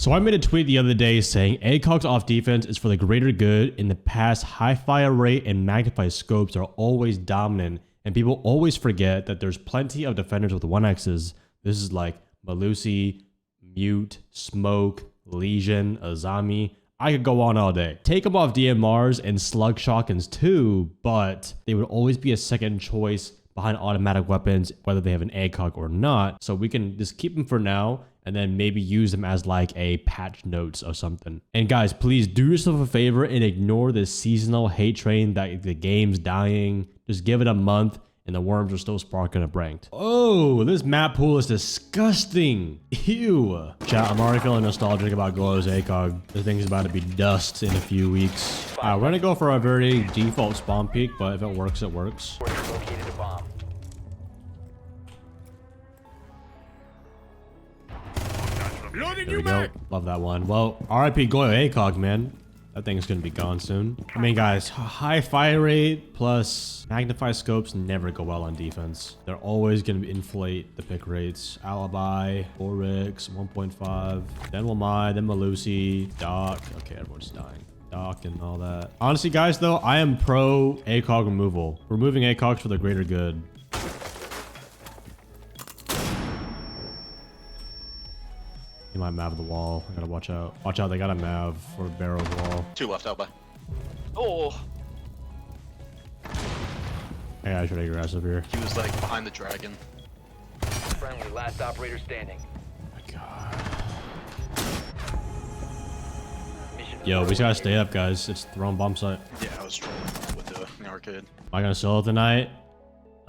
So I made a tweet the other day saying Acog's off defense is for the greater good. In the past, high fire rate and magnified scopes are always dominant, and people always forget that there's plenty of defenders with 1x's. This is like Malusi, Mute, Smoke, Legion, Azami. I could go on all day. Take them off DMRs and slug shotguns too, but they would always be a second choice behind automatic weapons, whether they have an Acog or not. So we can just keep them for now and then maybe use them as like a patch notes or something. And guys, please do yourself a favor and ignore this seasonal hate train that the game's dying. Just give it a month and the worms are still sparking up ranked. Oh, this map pool is disgusting. Ew. Chat, I'm already feeling nostalgic about Goyo's Acog. This thing's about to be dust in a few weeks. We're gonna go for a very default spawn peak, but if it works, it works. There we go. Love that one. Well, RIP Goyo Acog, man. That thing's gonna be gone soon. I mean, guys, high fire rate plus magnify scopes never go well on defense. They're always gonna inflate the pick rates. Alibi, Oryx, 1.5, then Wilmai, then Malusi, Doc. Okay, everyone's dying. Doc and all that. Honestly, guys, though, I am pro Acog removal. Removing Acogs for the greater good. He might mav the wall. I gotta watch out. Watch out, they got a mav for Barrow's wall. 2 left, Alba. Oh! Hey, I should be aggressive here. He was like behind the dragon. Friendly, last operator standing. Oh my god. Mission Yo, we just gotta stay up, guys. It's the wrong bomb site. Yeah, I was trolling with the arcade. Am I gonna solo tonight?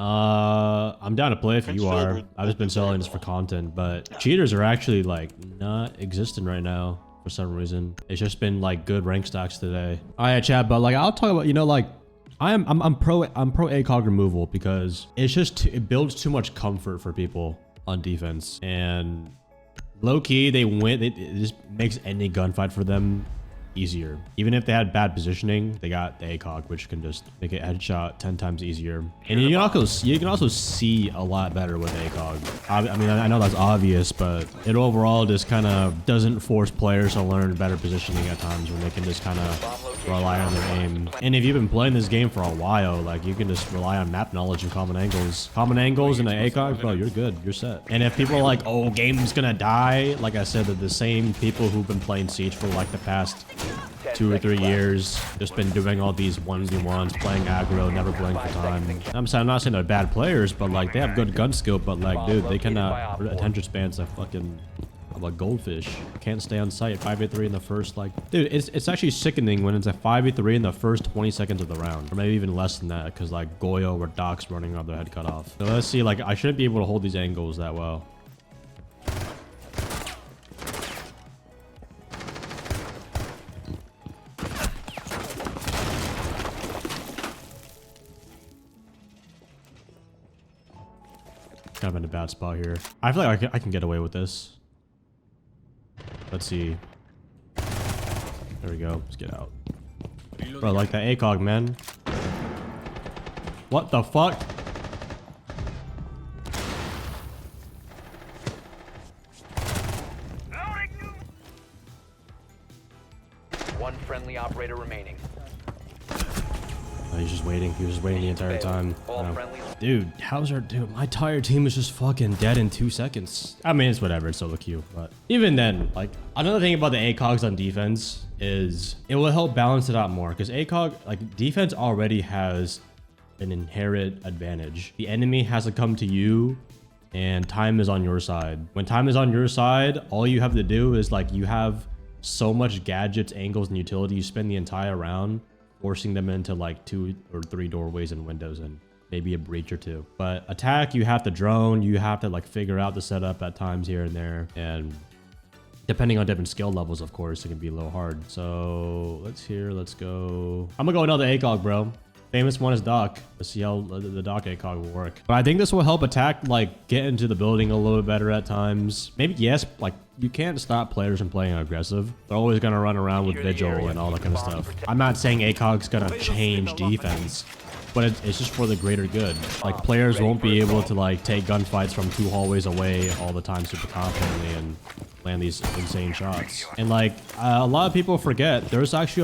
I'm down to play if you are. I've just been selling this for content, but cheaters are actually like not existent right now for some reason. It's just been like good rank stacks today. All right, chat, but like I'll talk about, you know, like I'm pro Acog removal because it's just it builds too much comfort for people on defense, and low key they win. It just makes any gunfight for them easier. Even if they had bad positioning, they got the Acog, which can just make a headshot 10 times easier. And you can also see a lot better with Acog. I mean, I know that's obvious, but it overall just kind of doesn't force players to learn better positioning at times when they can just kind of rely on their aim. And if you've been playing this game for a while, like you can just rely on map knowledge and common angles. Common angles and an Acog, bro, you're good. You're set. And if people are like, oh, game's gonna die, like I said, they're the same people who've been playing Siege for like the past 2 or 3 years, just been doing all these 1v1s, playing aggro, never playing for time. I'm not saying they're bad players, but like they have good gun skill, but like, dude, they cannot, attention spans like fucking a goldfish. Can't stay on site. 5v3 in the first, like, dude, it's actually sickening when it's a 5v3 in the first 20 seconds of the round, or maybe even less than that, because like Goyo or Doc's running off their head cut off. So let's see, like I shouldn't be able to hold these angles that well. Kind of in a bad spot here. I feel like I can get away with this. Let's see. There we go. Let's get out. Bro, like that Acog, man. What the fuck? One friendly operator remaining. Oh, he's just waiting. He was just waiting the entire time. All friendly. Dude, how's our dude? My entire team is just fucking dead in 2 seconds. I mean, it's whatever. It's solo queue, but even then, like another thing about the Acogs on defense is it will help balance it out more because Acog, like defense already has an inherent advantage. The enemy has to come to you and time is on your side. When time is on your side, all you have to do is like you have so much gadgets, angles, and utility. You spend the entire round forcing them into like 2 or 3 doorways and windows and maybe a breach or 2. But attack, you have to drone, you have to like figure out the setup at times here and there. And depending on different skill levels, of course, it can be a little hard. So let's go. I'm gonna go another Acog, bro. Famous one is Doc. Let's see how the Doc Acog will work. But I think this will help attack, like get into the building a little bit better at times. Maybe, yes, like you can't stop players from playing aggressive. They're always gonna run around with vigil and all that kind of stuff. I'm not saying Acog's gonna change defense, but it's just for the greater good. Like, players won't be able to like take gunfights from 2 hallways away all the time super confidently and land these insane shots. And like, a lot of people forget there's actually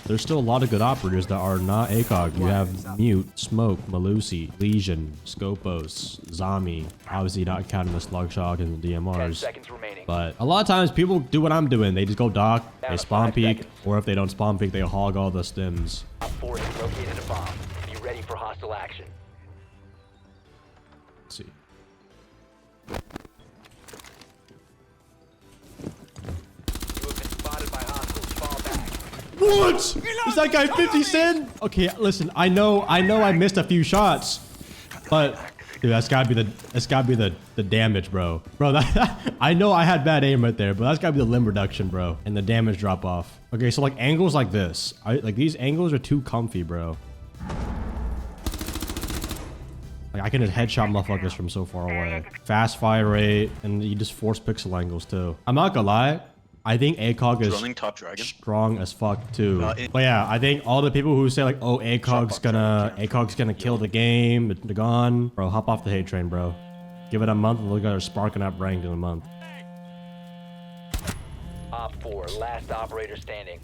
there's still a lot of good operators that are not Acog. You have Mute, Smoke, Malusi, Legion, Scopos, Zami, obviously not counting the Slug Shock and the 10 DMRs. seconds remaining. But a lot of times people do what I'm doing. They just go dock, they spawn peek, or if they don't spawn peek, they hog all the stims. Op 4 has located a bomb. Be ready for hostile action. Let's see. You have been spotted by hostiles. Fall back. What? Is that guy 50 Cent? Okay, listen, I know I missed a few shots, but dude, that's gotta be the damage, bro. Bro, I know I had bad aim right there, but that's gotta be the limb reduction, bro, and the damage drop off. Okay, so like angles like this, like these angles are too comfy, bro. Like, I can just headshot motherfuckers from so far away. Fast fire rate, and you just force pixel angles too. I'm not gonna lie, I think Acog is Running top dragon. strong as fuck too. But yeah, I think all the people who say like, oh, Acog's gonna kill the game, they're gone. Bro, hop off the hate train, bro. Give it a month and look at her sparking up ranked in a month. Op 4, last operator standing.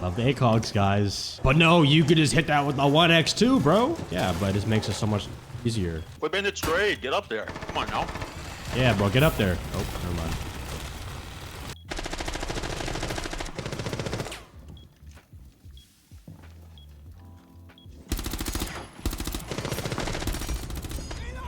Love the Acogs, guys. But no, you could just hit that with a 1x too, bro. Yeah, but it just makes it so much easier. Quit being straight. Get up there. Come on now. Yeah, bro, get up there. Oh, never mind.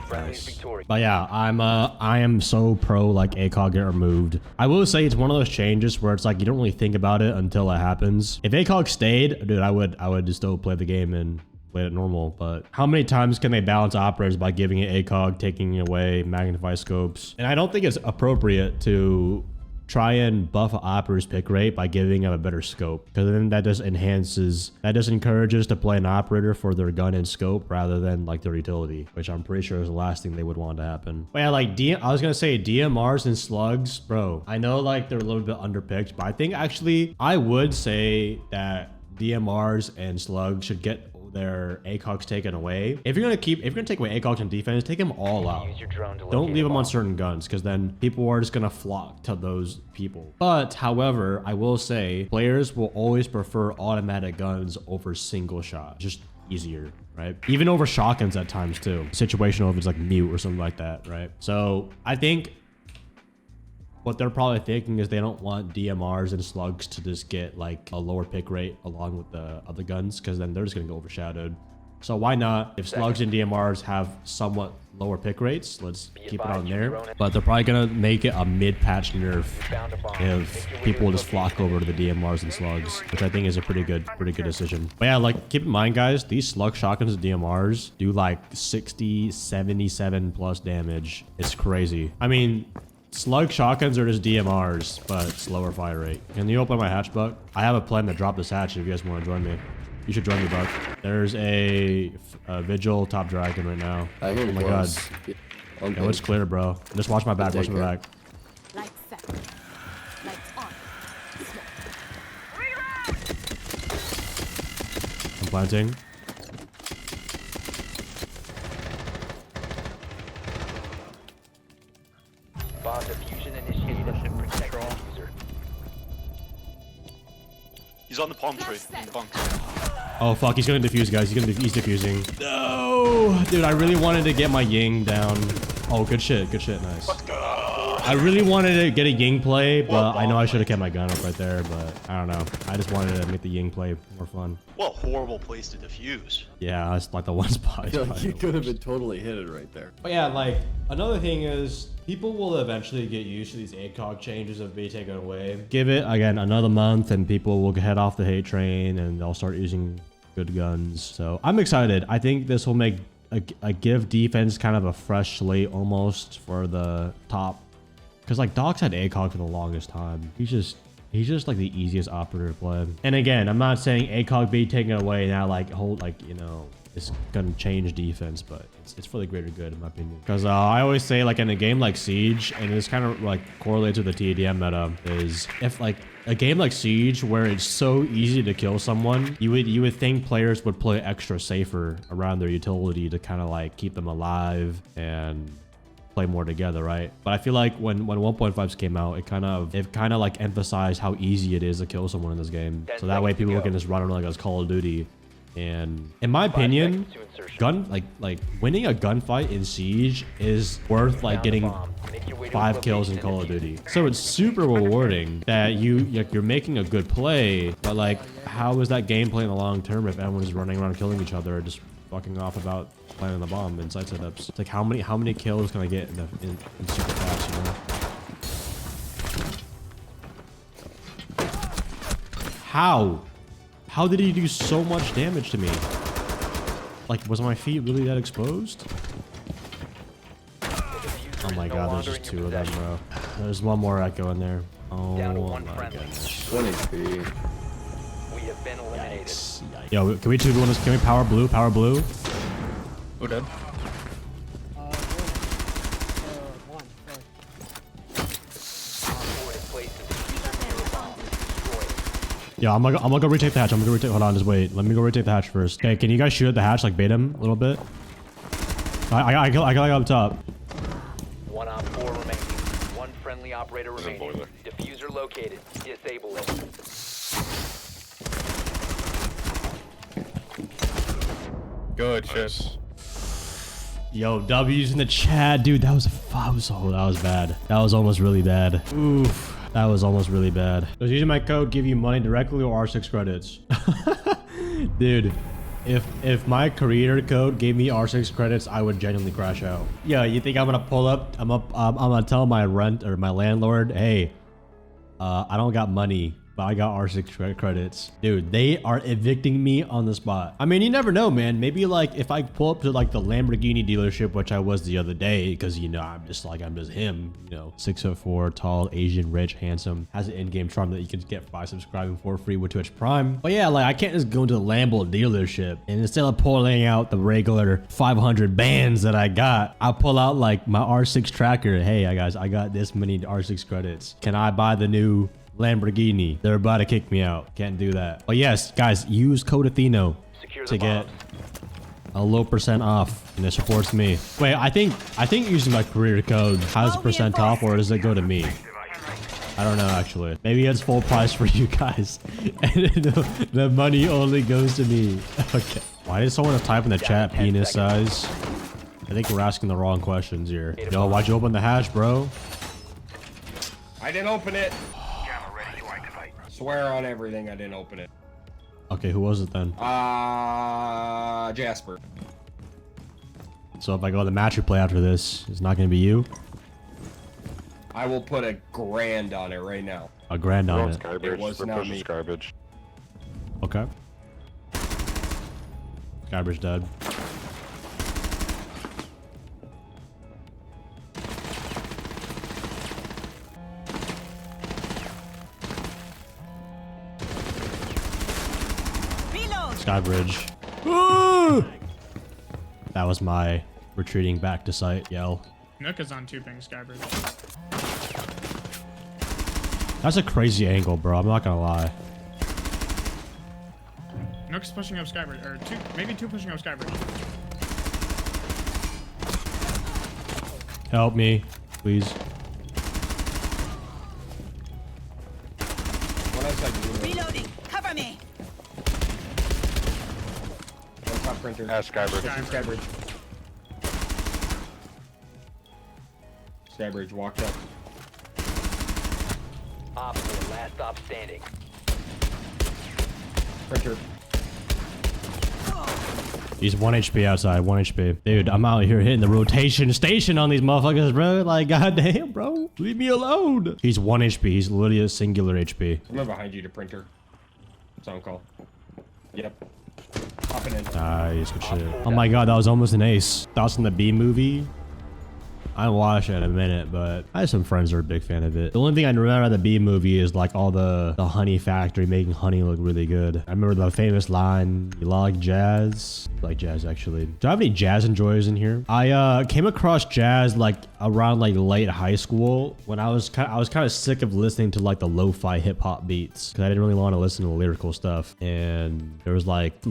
Friendly's victorious. But yeah, I am so pro like Acog get removed. I will say it's one of those changes where it's like you don't really think about it until it happens. If Acog stayed, dude, I would just still play the game and play it normal. But how many times can they balance operators by giving it Acog, taking away magnify scopes? And I don't think it's appropriate to try and buff an operator's pick rate by giving him a better scope, because then that just encourages to play an operator for their gun and scope rather than like their utility, which I'm pretty sure is the last thing they would want to happen. But yeah, like I was gonna say DMRs and slugs, bro, I know like they're a little bit underpicked, but I think actually I would say that DMRs and slugs should get their Acogs taken away. If you're gonna take away Acogs on defense, take them all out. Use your drone to Don't leave them on locate certain guns, because then people are just gonna flock to those people. But however, I will say players will always prefer automatic guns over single shot. Just easier, right? Even over shotguns at times too. Situational if it's like mute or something like that, right? So I think what they're probably thinking is they don't want DMRs and slugs to just get like a lower pick rate along with the other guns, because then they're just gonna get overshadowed. So why not, if slugs and DMRs have somewhat lower pick rates, let's keep it on there. But they're probably gonna make it a mid-patch nerf if people just flock over to the DMRs and slugs, which I think is a pretty good decision. But yeah, like keep in mind, guys, these slug shotguns and DMRs do like 60, 77 plus damage. It's crazy. I mean, slug shotguns are just DMRs, but slower fire rate. Can you open my hatch, Buck? I have a plan to drop this hatch if you guys want to join me. You should join me, Buck. There's a Vigil top dragon right now. I hear oh my god. Yeah, No, it's clear, bro. Just watch my back, watch my back. Lights set. Lights on. I'm planting. bomb diffusion initiated and protect the user. He's on the palm tree. In bunks. Oh fuck, he's gonna defuse, guys. He's defusing. No, dude, I really wanted to get my Ying down. Oh, good shit, nice. Let's go. I really wanted to get a Ying play, but I know I should have kept my gun up right there, but I don't know. I just wanted to make the Ying play more fun. What a horrible place to defuse. Yeah, that's like the one spot. You could have been totally hit it right there. But yeah, like, another thing is, people will eventually get used to these ACOG changes of being taken away. Give it, again, another month and people will head off the hate train and they'll start using good guns. So I'm excited. I think this will make a give defense kind of a fresh slate almost for the top. Because like Doc's had ACOG for the longest time. He's just like the easiest operator to play. And again, I'm not saying ACOG be taken away now, like hold, like, you know, is gonna change defense, but it's for the greater good in my opinion. Because I always say like in a game like Siege, and it's kind of like correlates with the TDM meta, is if like a game like Siege where it's so easy to kill someone, you would think players would play extra safer around their utility to kind of like keep them alive and play more together, right? But I feel like when 1.5s came out, it kind of like emphasized how easy it is to kill someone in this game. So that way people can just run around like it's Call of Duty. And in my opinion, like winning a gunfight in Siege is worth like getting 5 kills in Call of Duty. So it's super rewarding that you're making a good play, but like how is that gameplay in the long term if everyone's running around killing each other, just fucking off about planting the bomb in site setups? It's like how many kills can I get in super fast, you know? How did he do so much damage to me? Like, was my feet really that exposed? Oh my god, there's just 2 of them, bro. There's one more Echo in there. Oh my goodness. 20 HP. We have been eliminated. Yo, can we 2v1 this? Can we power blue? Power blue? Who did? Yeah, I'm gonna go retake the hatch. Hold on, just wait. Let me go retake the hatch first. Okay, can you guys shoot at the hatch, like bait him a little bit? I got up top. 1 op 4 remaining. 1 friendly operator remaining. Diffuser located. Disable it. Good shit. Yo, W's in the chat, dude. That was bad. That was almost really bad. Oof. That was almost really bad. Does using my code give you money directly or R6 credits? Dude, if my creator code gave me R6 credits, I would genuinely crash out. Yeah, you think I'm gonna pull up? I'm gonna tell my rent or my landlord, hey, I don't got money, but I got R6 credits. Dude, they are evicting me on the spot. I mean, you never know, man. Maybe like if I pull up to like the Lamborghini dealership, which I was the other day, because you know, I'm just him, you know, 6'4", tall, Asian, rich, handsome, has an in-game charm that you can get by subscribing for free with Twitch Prime. But yeah, like I can't just go into the Lambo dealership and instead of pulling out the regular 500 bands that I got, I pull out like my R6 tracker. Hey, guys, I got this many R6 credits. Can I buy the new Lamborghini? They're about to kick me out. Can't do that. But yes, guys, use code Athieno to get a low % off, and it supports me. Wait, I think using my career code has a % off, or does it go to me? I don't know actually. Maybe it's full price for you guys, and the money only goes to me. Okay. Why did someone type in the chat penis size? I think we're asking the wrong questions here. Yo, why'd you open the hatch, bro? I didn't open it. Swear on everything, I didn't open it. Okay, who was it then? Jasper. So if I go to the match replay after this, it's not gonna be you? I will put $1,000 on it right now. A grand on it. It was not me. Garbage. Okay. Garbage dead. Skybridge. That was my retreating back to site yell. Nook is on 2 ping Skybridge. That's a crazy angle, bro. I'm not gonna lie. Nook's pushing up Skybridge, or maybe 2 pushing up Skybridge. Help me, please. Reloading. Cover me. Top printer. Skybridge. Skybridge walked up. Op 4, last stop standing. Printer. He's 1 HP outside, 1 HP. Dude, I'm out here hitting the rotation station on these motherfuckers, bro. Like, goddamn, bro. Leave me alone. He's 1 HP. He's literally a singular HP. I'm behind you to printer. Sound call. Yep. Popping in. Nice, good shit. Oh my god, that was almost an ace. That was in the B movie. I haven't watched it in a minute, but I have some friends who are a big fan of it. The only thing I remember out of the B movie is like all the honey factory making honey look really good. I remember the famous line, "You like jazz?" I like jazz actually. Do I have any jazz enjoyers in here? I came across jazz like around like late high school when I was kind of sick of listening to like the lo-fi hip hop beats because I didn't really want to listen to lyrical stuff. And there was like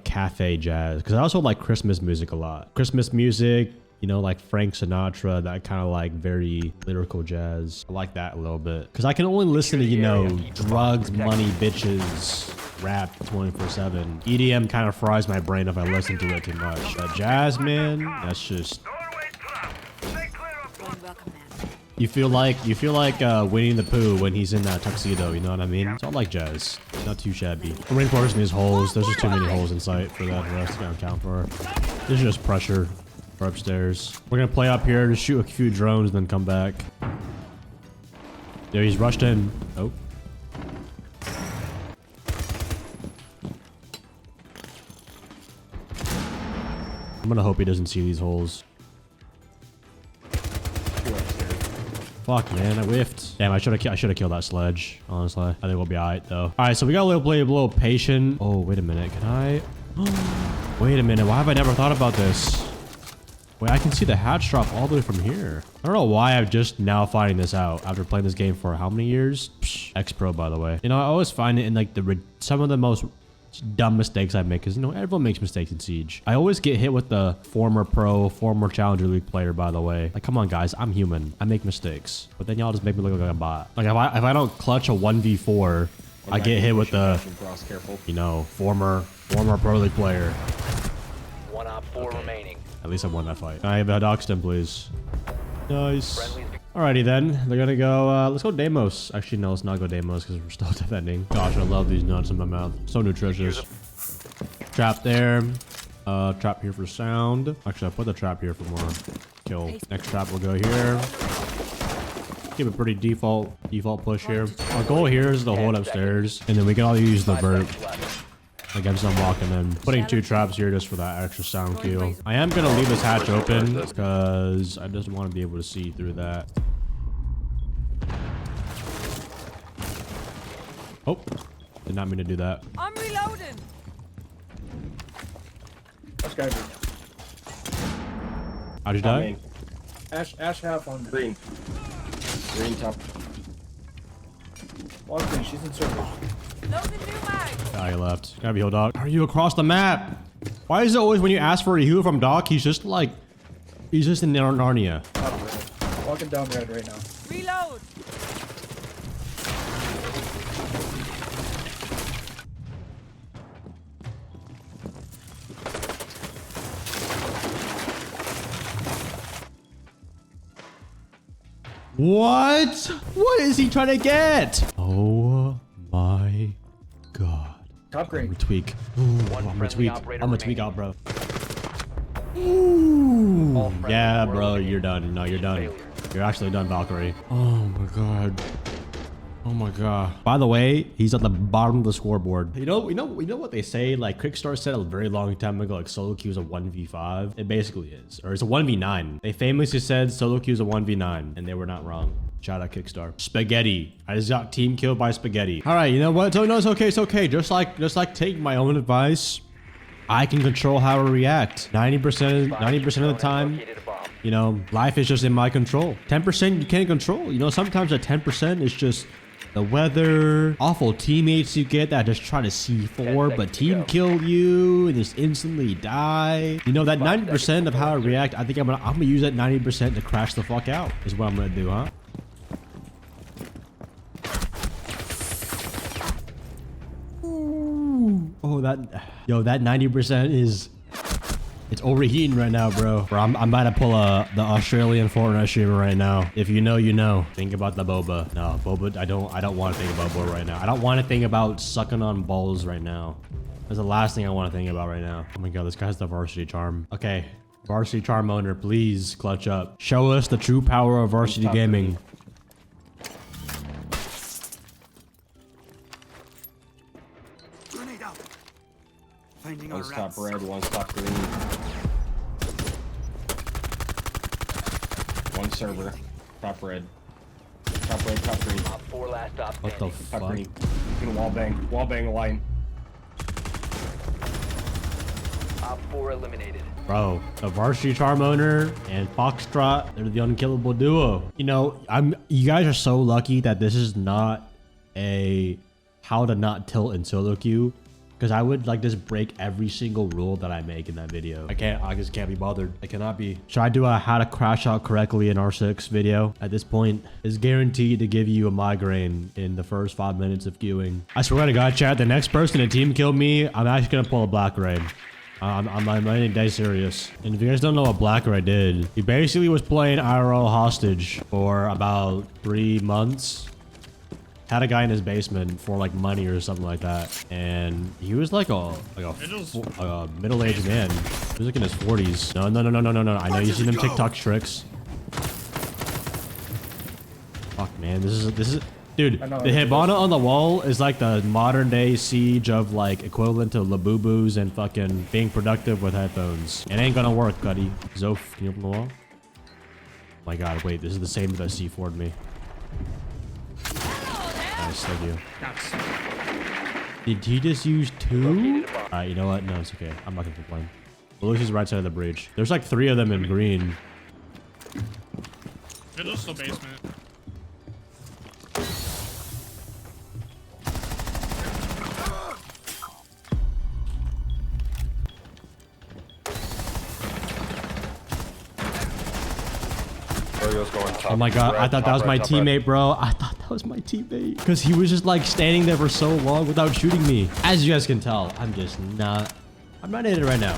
cafe jazz because I also like Christmas music a lot. Christmas music, you know, like Frank Sinatra, that kind of like very lyrical jazz. I like that a little bit because I can only listen to, you know, drugs, money, bitches, rap 24/7. EDM kind of fries my brain if I listen to it too much. But jazz, man, that's just. You feel like Winnie the Pooh when he's in that tuxedo, you know what I mean? So I like jazz. Not too shabby. The rainforest needs holes. There's just too many holes in sight for that for us to count for. There's just pressure for upstairs. We're gonna play up here to shoot a few drones, then come back. There, he's rushed in. Oh. I'm gonna hope he doesn't see these holes. Fuck, man, I whiffed. Damn, I should have killed that sledge, honestly. I think we'll be alright, though. Alright, so we got a little patient. Oh, wait a minute. Can I? Wait a minute. Why have I never thought about this? Wait, I can see the hatch drop all the way from here. I don't know why I'm just now finding this out after playing this game for how many years? Psh, X-Pro, by the way. You know, I always find it in like some of the most dumb mistakes I make, because you know everyone makes mistakes in Siege. I always get hit with the former pro, former Challenger League player, by the way. Like, come on guys, I'm human, I make mistakes, but then y'all just make me look like a bot. Like if I don't clutch a 1v4, I get hit with the, you know, former pro league player. 1 op 4 remaining. At least I won that fight. Can I have a Doxton, please? Nice. Alrighty then, they're gonna go, let's go Deimos. Actually, no, let's not go Deimos because we're still defending. Gosh, I love these nuts in my mouth. So nutritious. Trap there. Trap here for sound. Actually, I put the trap here for more kill. Next trap will go here. Keep a pretty default push here. Our goal here is to hold upstairs, and then we can all use the vert. Like I'm just walking in. Putting 2 traps here just for that extra sound cue. I am gonna leave this hatch open because I just want to be able to see through that. Oh, did not mean to do that. I'm reloading. How'd you die? Ash half on Green top. Walk in, she's in circle. Loading new mag. Ah, he left. Gotta be healed, Doc. Are you across the map? Why is it always when you ask for a heal from Doc, he's just in Narnia? Walking down red right now. Reload. What? What is he trying to get? Oh my god. Top green. I'm gonna tweak. Ooh, I'm gonna tweak out, bro. All friendly Yeah, were bro, eliminated. you're done. No, you're done. Failure. You're actually done, Valkyrie. Oh my god. Oh my god. By the way, he's at the bottom of the scoreboard. You know what they say? Like Quickstar said a very long time ago, like solo queue is a 1v5. It basically is, or it's a 1v9. They famously said solo queue is a 1v9, and they were not wrong. Shout out Kickstar. Spaghetti. I just got team killed by Spaghetti. All right, you know what? So no, it's okay. It's okay. Just like take my own advice. I can control how I react. 90% of the time. Located a bomb. You know, life is just in my control. 10% you can't control. You know, sometimes that 10% is just the weather, awful teammates you get that just try to C4 but team kill you and just instantly die. You know, that 90% of how I react, I think I'm gonna use that 90% to crash the fuck out is what I'm gonna do, huh? Ooh. Oh, that 90% is... It's overheating right now, bro. I'm about to pull the Australian Fortnite streamer right now. If you know, you know. Think about the boba. No, boba. I don't want to think about boba right now. I don't want to think about sucking on balls right now. That's the last thing I want to think about right now. Oh my god, this guy's the varsity charm. Okay, varsity charm owner, please clutch up. Show us the true power of varsity gaming. Grenade out. Finding One our stop rats. red, one stop green. One server. Top red. Top red, top green. Op 4 last stop What the standing. Top fuck? green. Gonna wall bang. Wall bang a line. Op 4 eliminated. Bro, the varsity charm owner and Foxtrot, they're the unkillable duo. You know, you guys are so lucky that this is not a how to not tilt in solo queue, because I would like just break every single rule that I make in that video. I just can't be bothered. I cannot be. Should I do a how to crash out correctly in R6 video? At this point, is guaranteed to give you a migraine in the first 5 minutes of queuing. I swear to God, chat, the next person to team kill me, I'm actually gonna pull a black raid. I'm dead serious. And if you guys don't know what Black Ray did, he basically was playing IRL hostage for about 3 months. Had a guy in his basement for like money or something like that, and he was like a middle-aged man. He was like in his 40s. No. I know you seen them TikTok tricks. Fuck, man, this is. Dude, the Hibana on the wall is like the modern day siege of like equivalent to Labubus and fucking being productive with headphones. It ain't gonna work, buddy. Zof, can you open the wall? Oh my god, wait, this is the same that C4'd me. Nice, thank you. Did he just use 2? Alright, you know what? No, it's okay. I'm not gonna complain. Lucy's right side of the breach. There's like 3 of them in green. Middle's still basement. Oh my god, I thought that was my teammate, bro. I thought that was my teammate. Because he was just like standing there for so long without shooting me. As you guys can tell, I'm not in it right now.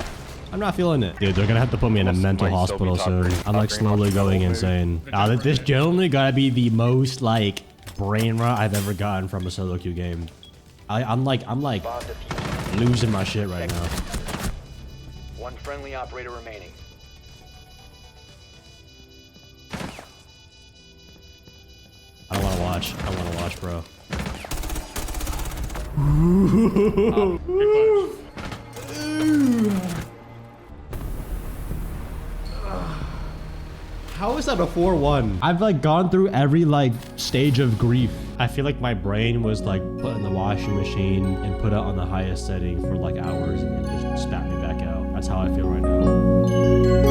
I'm not feeling it. Dude, they're gonna have to put me in a mental hospital soon. I'm like slowly going insane. Now, this genuinely gotta be the most like brain rot I've ever gotten from a solo queue game. I'm like losing my shit right now. One friendly operator remaining. I don't want to watch. I want to watch, bro. How is that a 4-1? I've like gone through every like stage of grief. I feel like my brain was like put in the washing machine and put it on the highest setting for like hours and then just spat me back out. That's how I feel right now.